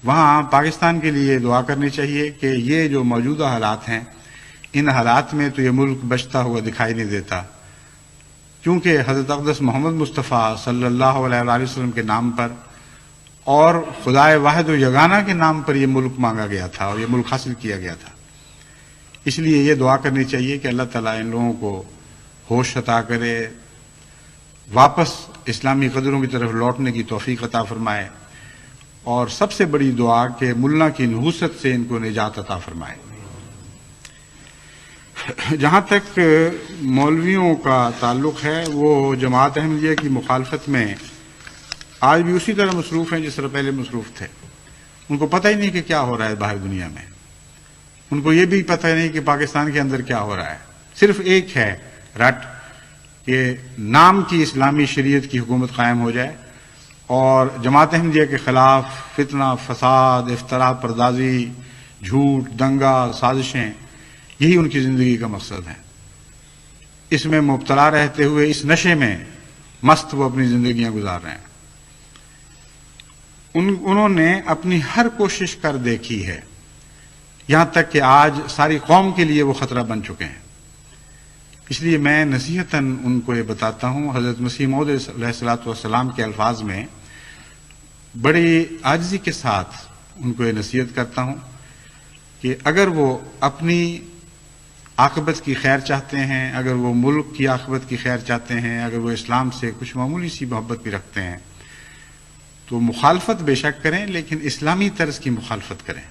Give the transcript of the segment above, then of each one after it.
وہاں پاکستان کے لیے دعا کرنی چاہیے کہ یہ جو موجودہ حالات ہیں، ان حالات میں تو یہ ملک بچتا ہوا دکھائی نہیں دیتا، کیونکہ حضرت اقدس محمد مصطفیٰ صلی اللہ علیہ وآلہ وسلم کے نام پر اور خدائے واحد و یگانہ کے نام پر یہ ملک مانگا گیا تھا اور یہ ملک حاصل کیا گیا تھا۔ اس لیے یہ دعا کرنی چاہیے کہ اللہ تعالیٰ ان لوگوں کو ہوش عطا کرے، واپس اسلامی قدروں کی طرف لوٹنے کی توفیق عطا فرمائے، اور سب سے بڑی دعا کہ ملا کی نحوست سے ان کو نجات عطا فرمائے۔ جہاں تک مولویوں کا تعلق ہے، وہ جماعت احمدیہ کی مخالفت میں آج بھی اسی طرح مصروف ہیں جس طرح پہلے مصروف تھے۔ ان کو پتہ ہی نہیں کہ کیا ہو رہا ہے باہر دنیا میں، ان کو یہ بھی پتہ نہیں کہ پاکستان کے اندر کیا ہو رہا ہے۔ صرف ایک ہے رٹ کہ نام کی اسلامی شریعت کی حکومت قائم ہو جائے اور جماعت احمدیہ کے خلاف فتنہ، فساد، افتراء پردازی، جھوٹ، دنگا، سازشیں، یہی ان کی زندگی کا مقصد ہے۔ اس میں مبتلا رہتے ہوئے، اس نشے میں مست وہ اپنی زندگیاں گزار رہے ہیں۔ انہوں نے اپنی ہر کوشش کر دیکھی ہے، یہاں تک کہ آج ساری قوم کے لیے وہ خطرہ بن چکے ہیں۔ اس لیے میں نصیحتاً ان کو یہ بتاتا ہوں، حضرت مسیح موعود علیہ الصلوۃ والسلام کے الفاظ میں بڑی عاجزی کے ساتھ ان کو یہ نصیحت کرتا ہوں کہ اگر وہ اپنی عاقبت کی خیر چاہتے ہیں، اگر وہ ملک کی عاقبت کی خیر چاہتے ہیں، اگر وہ اسلام سے کچھ معمولی سی محبت بھی رکھتے ہیں، تو مخالفت بے شک کریں، لیکن اسلامی طرز کی مخالفت کریں۔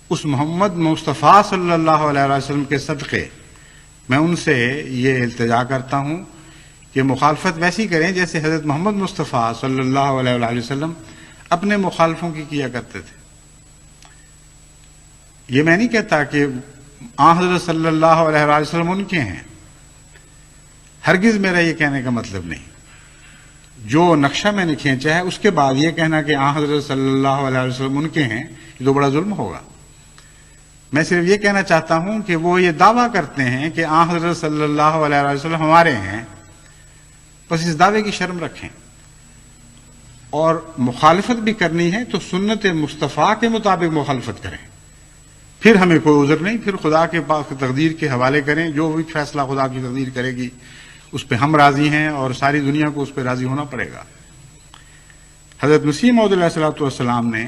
اس محمد مصطفیٰ صلی اللہ علیہ وسلم کے صدقے میں ان سے یہ التجا کرتا ہوں کہ مخالفت ویسی کریں جیسے حضرت محمد مصطفیٰ صلی اللہ علیہ وسلم اپنے مخالفوں کی کیا کرتے تھے۔ یہ میں نہیں کہتا کہ حضرت صلی اللہ علیہ وسلم ان کے ہیں، ہرگز میرا یہ کہنے کا مطلب نہیں۔ جو نقشہ میں نے کھینچا ہے اس کے بعد یہ کہنا کہ حضرت صلی اللہ علیہ وسلم ان کے ہیں، یہ تو بڑا ظلم ہوگا۔ میں صرف یہ کہنا چاہتا ہوں کہ وہ یہ دعویٰ کرتے ہیں کہ حضرت صلی اللہ علیہ وسلم ہمارے ہیں، بس اس دعوے کی شرم رکھیں، اور مخالفت بھی کرنی ہے تو سنت مصطفیٰ کے مطابق مخالفت کریں، پھر ہمیں کوئی عذر نہیں، پھر خدا کے پاس تقدیر کے حوالے کریں، جو بھی فیصلہ خدا کی تقدیر کرے گی اس پہ ہم راضی ہیں اور ساری دنیا کو اس پہ راضی ہونا پڑے گا۔ حضرت مسیح موعود علیہ الصلوۃ والسلام نے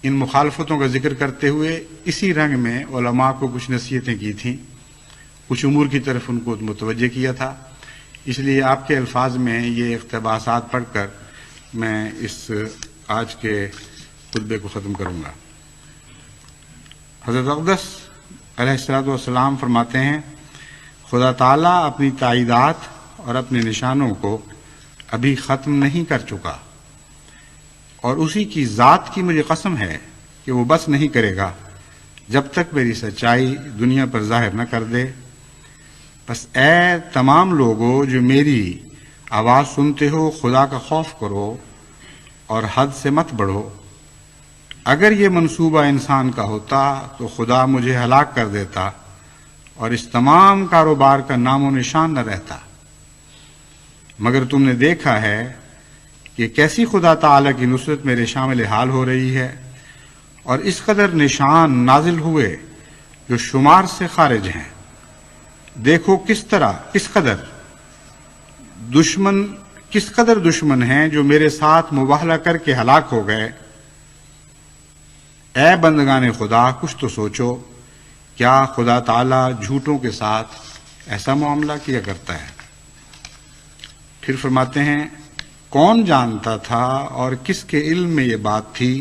ان مخالفتوں کا ذکر کرتے ہوئے اسی رنگ میں علماء کو کچھ نصیحتیں کی تھیں، کچھ امور کی طرف ان کو متوجہ کیا تھا۔ اس لیے آپ کے الفاظ میں یہ اقتباسات پڑھ کر میں اس آج کے خطبے کو ختم کروں گا۔ حضرت اقدس علیہ الصلوۃ والسلام فرماتے ہیں، خدا تعالیٰ اپنی تائیدات اور اپنے نشانوں کو ابھی ختم نہیں کر چکا، اور اسی کی ذات کی مجھے قسم ہے کہ وہ بس نہیں کرے گا جب تک میری سچائی دنیا پر ظاہر نہ کر دے۔ بس اے تمام لوگوں جو میری آواز سنتے ہو، خدا کا خوف کرو اور حد سے مت بڑھو۔ اگر یہ منصوبہ انسان کا ہوتا تو خدا مجھے ہلاک کر دیتا اور اس تمام کاروبار کا نام و نشان نہ رہتا، مگر تم نے دیکھا ہے کہ کیسی خدا تعالیٰ کی نصرت میرے شامل حال ہو رہی ہے، اور اس قدر نشان نازل ہوئے جو شمار سے خارج ہیں۔ دیکھو کس قدر دشمن ہیں جو میرے ساتھ مباہلہ کر کے ہلاک ہو گئے۔ اے بندگان خدا، کچھ تو سوچو، کیا خدا تعالیٰ جھوٹوں کے ساتھ ایسا معاملہ کیا کرتا ہے؟ پھر فرماتے ہیں، کون جانتا تھا اور کس کے علم میں یہ بات تھی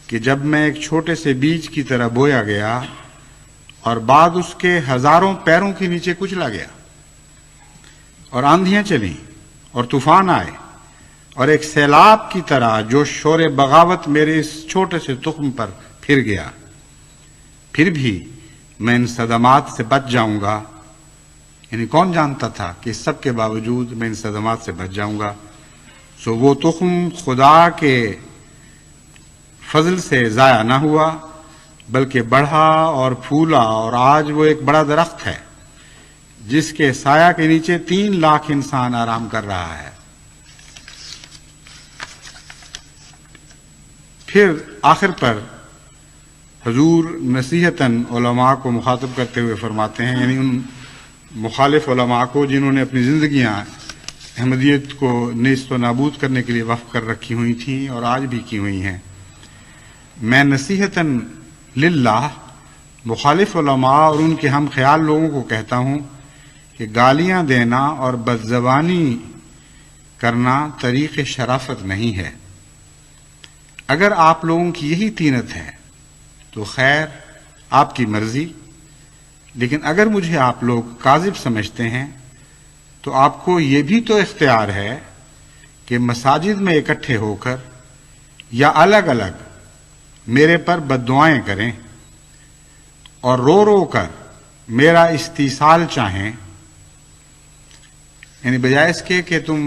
کہ جب میں ایک چھوٹے سے بیج کی طرح بویا گیا اور بعد اس کے ہزاروں پیروں کے نیچے کچلا گیا، اور آندھیاں چلیں اور طوفان آئے اور ایک سیلاب کی طرح جو شور بغاوت میرے اس چھوٹے سے تخم پر پھر گیا، پھر بھی میں ان صدمات سے بچ جاؤں گا۔ یعنی کون جانتا تھا کہ اس سب کے باوجود میں ان صدمات سے بچ جاؤں گا؟ سو وہ تخم خدا کے فضل سے ضائع نہ ہوا، بلکہ بڑھا اور پھولا، اور آج وہ ایک بڑا درخت ہے جس کے سایہ کے نیچے 3 لاکھ انسان آرام کر رہا ہے۔ پھر آخر پر حضور نصیحتاً علماء کو مخاطب کرتے ہوئے فرماتے ہیں، یعنی ان مخالف علماء کو جنہوں نے اپنی زندگیاں احمدیت کو نیست و نابود کرنے کے لیے وقف کر رکھی ہوئی تھیں اور آج بھی کی ہوئی ہیں، میں نصیحتاً للہ مخالف علماء اور ان کے ہم خیال لوگوں کو کہتا ہوں کہ گالیاں دینا اور بدزبانی کرنا طریق شرافت نہیں ہے۔ اگر آپ لوگوں کی یہی طینت ہے تو خیر، آپ کی مرضی، لیکن اگر مجھے آپ لوگ کاذب سمجھتے ہیں تو آپ کو یہ بھی تو اختیار ہے کہ مساجد میں اکٹھے ہو کر یا الگ الگ میرے پر بددعائیں کریں اور رو رو کر میرا استیصال چاہیں، یعنی بجائے اس کے کہ تم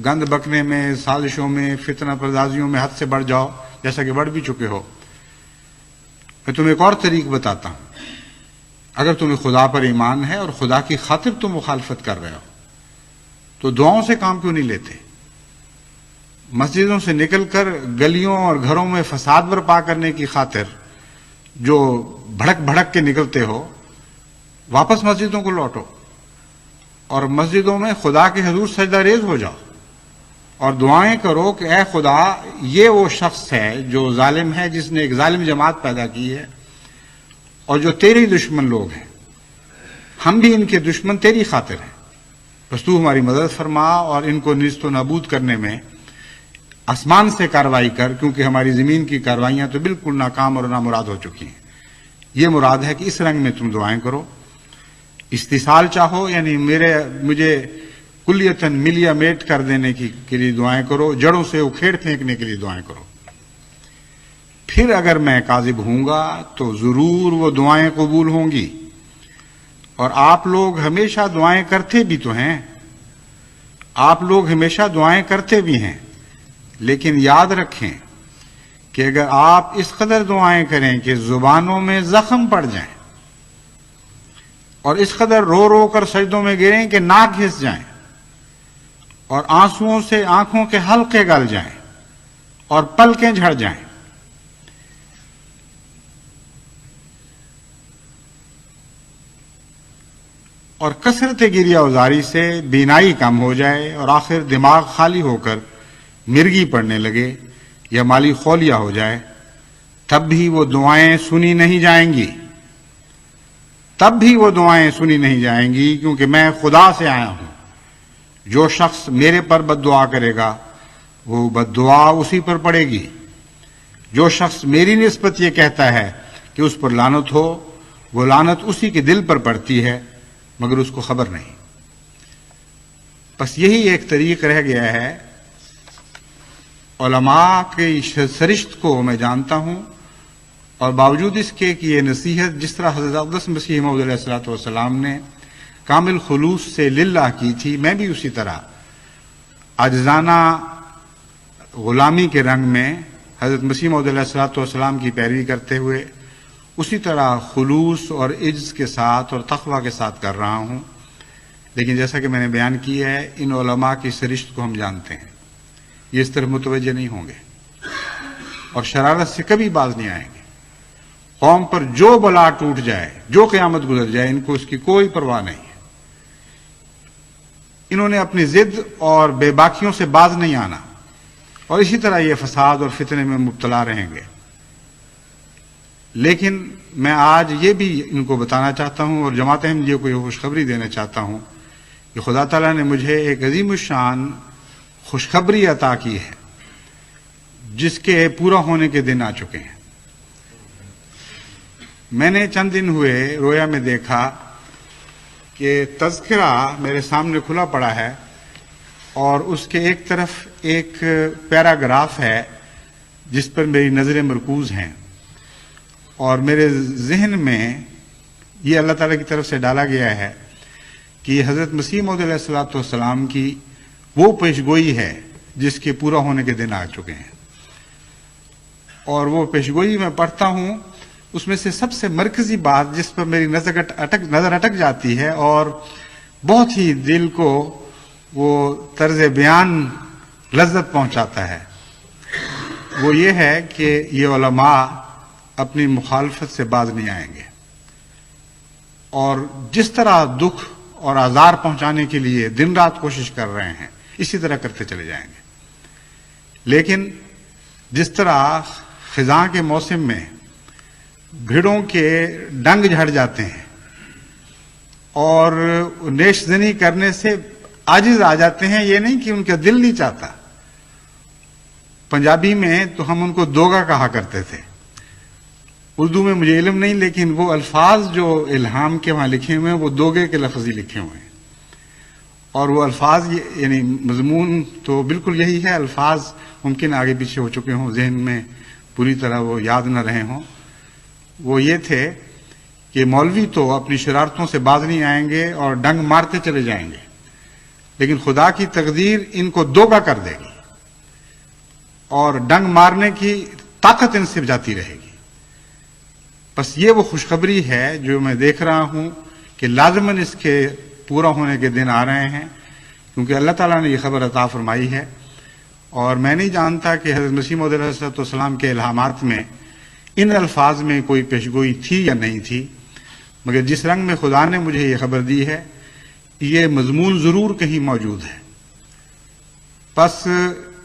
گند بکنے میں، سازشوں میں، فتنہ پردازیوں میں حد سے بڑھ جاؤ، جیسا کہ بڑھ بھی چکے ہو۔ میں تمہیں ایک اور طریق بتاتا ہوں۔ اگر تمہیں خدا پر ایمان ہے اور خدا کی خاطر تم مخالفت کر رہے ہو تو دعاؤں سے کام کیوں نہیں لیتے؟ مسجدوں سے نکل کر گلیوں اور گھروں میں فساد برپا کرنے کی خاطر جو بھڑک بھڑک کے نکلتے ہو، واپس مسجدوں کو لوٹو اور مسجدوں میں خدا کے حضور سجدہ ریز ہو جاؤ اور دعائیں کرو کہ اے خدا، یہ وہ شخص ہے جو ظالم ہے، جس نے ایک ظالم جماعت پیدا کی ہے اور جو تیری دشمن لوگ ہیں، ہم بھی ان کے دشمن تیری خاطر ہیں، بس تو ہماری مدد فرما اور ان کو نیست و نابود کرنے میں آسمان سے کارروائی کر، کیونکہ ہماری زمین کی کارروائیاں تو بالکل ناکام اور نامراد ہو چکی ہیں۔ یہ مراد ہے کہ اس رنگ میں تم دعائیں کرو، استیصال چاہو، یعنی مجھے کلیتاً ملیا میٹ کر دینے کے لیے دعائیں کرو، جڑوں سے اکھیڑ پھینکنے کے لیے دعائیں کرو۔ پھر اگر میں کاذب ہوں گا تو ضرور وہ دعائیں قبول ہوں گی، اور آپ لوگ ہمیشہ دعائیں کرتے بھی تو ہیں، آپ لوگ ہمیشہ دعائیں کرتے بھی ہیں، لیکن یاد رکھیں کہ اگر آپ اس قدر دعائیں کریں کہ زبانوں میں زخم پڑ جائیں اور اس قدر رو رو کر سجدوں میں گریں کہ ناک گھس جائیں اور آنسوؤں سے آنکھوں کے حلقے گل جائیں اور پلکیں جھڑ جائیں، اور کثرت گریہ وزاری سے بینائی کم ہو جائے اور آخر دماغ خالی ہو کر مرگی پڑنے لگے یا مالی خولیہ ہو جائے، تب بھی وہ دعائیں سنی نہیں جائیں گی، تب بھی وہ دعائیں سنی نہیں جائیں گی، کیونکہ میں خدا سے آیا ہوں۔ جو شخص میرے پر بد دعا کرے گا وہ بد دعا اسی پر پڑے گی، جو شخص میری نسبت یہ کہتا ہے کہ اس پر لعنت ہو، وہ لعنت اسی کے دل پر پڑتی ہے مگر اس کو خبر نہیں۔ بس یہی ایک طریق رہ گیا ہے۔ علماء کی سرشت کو میں جانتا ہوں، اور باوجود اس کے کہ یہ نصیحت جس طرح حضرت اقدس مسیح موعود علیہ الصلوۃ والسلام نے کامل خلوص سے للہ کی تھی، میں بھی اسی طرح عاجزانہ غلامی کے رنگ میں حضرت مسیح موعود علیہ الصلوۃ والسلام کی پیروی کرتے ہوئے اسی طرح خلوص اور عجز کے ساتھ اور تقویٰ کے ساتھ کر رہا ہوں۔ لیکن جیسا کہ میں نے بیان کیا ہے، ان علماء کی سرشت کو ہم جانتے ہیں، یہ اس طرح متوجہ نہیں ہوں گے اور شرارت سے کبھی باز نہیں آئیں گے۔ قوم پر جو بلا ٹوٹ جائے، جو قیامت گزر جائے، ان کو اس کی کوئی پرواہ نہیں ہے۔ انہوں نے اپنی ضد اور بے باکیوں سے باز نہیں آنا، اور اسی طرح یہ فساد اور فتنے میں مبتلا رہیں گے۔ لیکن میں آج یہ بھی ان کو بتانا چاہتا ہوں اور جماعت احمدیہ کو یہ خوشخبری دینا چاہتا ہوں کہ خدا تعالیٰ نے مجھے ایک عظیم الشان خوشخبری عطا کی ہے جس کے پورا ہونے کے دن آ چکے ہیں۔ میں نے چند دن ہوئے رویا میں دیکھا کہ تذکرہ میرے سامنے کھلا پڑا ہے اور اس کے ایک طرف ایک پیراگراف ہے جس پر میری نظریں مرکوز ہیں، اور میرے ذہن میں یہ اللہ تعالیٰ کی طرف سے ڈالا گیا ہے کہ حضرت مسیح موعود علیہ الصلوۃ والسلام کی وہ پیشگوئی ہے جس کے پورا ہونے کے دن آ چکے ہیں۔ اور وہ پیشگوئی میں پڑھتا ہوں، اس میں سے سب سے مرکزی بات جس پر میری نظر اٹک جاتی ہے اور بہت ہی دل کو وہ طرز بیان لذت پہنچاتا ہے، وہ یہ ہے کہ یہ علماء اپنی مخالفت سے باز نہیں آئیں گے، اور جس طرح دکھ اور آزار پہنچانے کے لیے دن رات کوشش کر رہے ہیں اسی طرح کرتے چلے جائیں گے. لیکن جس طرح خزاں کے موسم میں بھیڑوں کے ڈنگ جھڑ جاتے ہیں اور نیش زنی کرنے سے عاجز آ جاتے ہیں، یہ نہیں کہ ان کا دل نہیں چاہتا. پنجابی میں تو ہم ان کو دوگا کہا کرتے تھے، اردو میں مجھے علم نہیں، لیکن وہ الفاظ جو الہام کے وہاں لکھے ہوئے ہیں وہ دوگے کے لفظ ہی لکھے ہوئے ہیں، اور وہ الفاظ یعنی مضمون تو بالکل یہی ہے. الفاظ ممکن آگے پیچھے ہو چکے ہوں، ذہن میں پوری طرح وہ یاد نہ رہے ہوں. وہ یہ تھے کہ مولوی تو اپنی شرارتوں سے باز نہیں آئیں گے اور ڈنگ مارتے چلے جائیں گے، لیکن خدا کی تقدیر ان کو دوگا کر دے گی اور ڈنگ مارنے کی طاقت ان سے جاتی رہے گی. بس یہ وہ خوشخبری ہے جو میں دیکھ رہا ہوں کہ لازماً اس کے پورا ہونے کے دن آ رہے ہیں، کیونکہ اللہ تعالیٰ نے یہ خبر عطا فرمائی ہے. اور میں نہیں جانتا کہ حضرت مسیح موعود علیہ السلام کے الہامات میں ان الفاظ میں کوئی پیشگوئی تھی یا نہیں تھی، مگر جس رنگ میں خدا نے مجھے یہ خبر دی ہے یہ مضمون ضرور کہیں موجود ہے. بس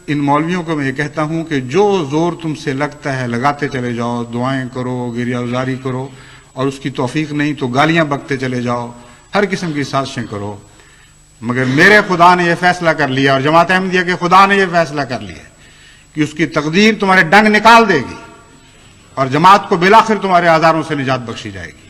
ان مولویوں کو میں یہ کہتا ہوں کہ جو زور تم سے لگتا ہے لگاتے چلے جاؤ، دعائیں کرو، گریہ گزاری کرو، اور اس کی توفیق نہیں تو گالیاں بکتے چلے جاؤ، ہر قسم کی سازشیں کرو. مگر میرے خدا نے یہ فیصلہ کر لیا، اور جماعت احمدیہ کے خدا نے یہ فیصلہ کر لیا کہ اس کی تقدیر تمہارے ڈنگ نکال دے گی اور جماعت کو بالآخر تمہارے آزاروں سے نجات بخشی جائے گی.